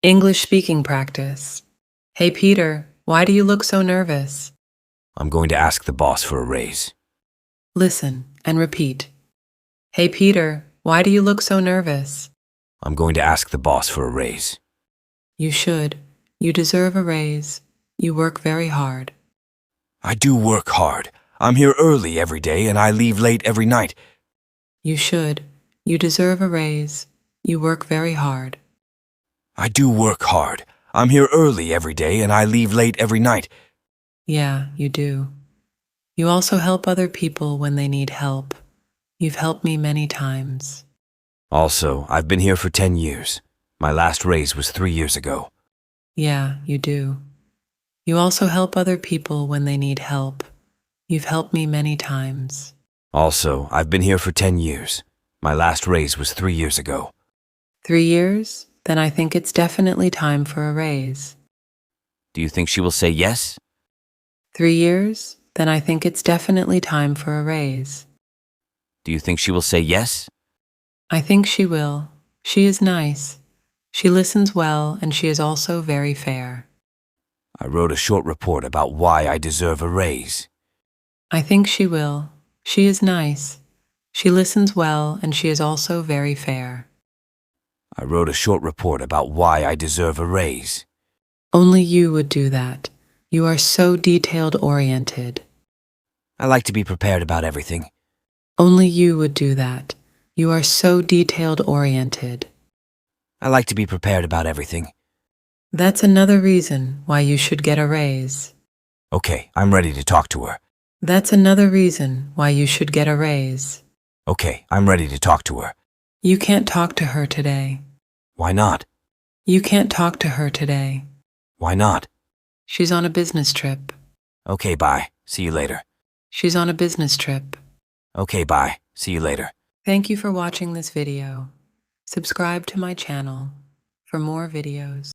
English speaking practice. Hey Peter, why do you look so nervous? I'm going to ask the boss for a raise. Listen and repeat. Hey Peter, why do you look so nervous? I'm going to ask the boss for a raise. You should. You deserve a raise. You work very hard. I do work hard. I'm here early every day and I leave late every night. You should. You deserve a raise. You work very hard. I do work hard. I'm here early every day and I leave late every night. Yeah, you do. You also help other people when they need help. You've helped me many times. Also, I've been here for 10 years. My last raise was 3 years ago. Yeah, you do. You also help other people when they need help. You've helped me many times. Also, I've been here for 10 years. My last raise was 3 years ago. 3 years? Then I think it's definitely time for a raise. Do you think she will say yes? 3 years? Then I think it's definitely time for a raise. Do you think she will say yes? I think she will. She is nice. She listens well, and she is also very fair. I wrote a short report about why I deserve a raise. I think she will. She is nice. She listens well, and she is also very fair. I wrote a short report about why I deserve a raise. Only you would do that. You are so detailed-oriented. I like to be prepared about everything. Only you would do that. You are so detailed-oriented. I like to be prepared about everything. That's another reason why you should get a raise. Okay, I'm ready to talk to her. That's another reason why you should get a raise. Okay, I'm ready to talk to her. You can't talk to her today. Why not? You can't talk to her today. Why not? She's on a business trip. Okay, bye. See you later. She's on a business trip. Okay, bye. See you later. Thank you for watching this video. Subscribe to my channel for more videos.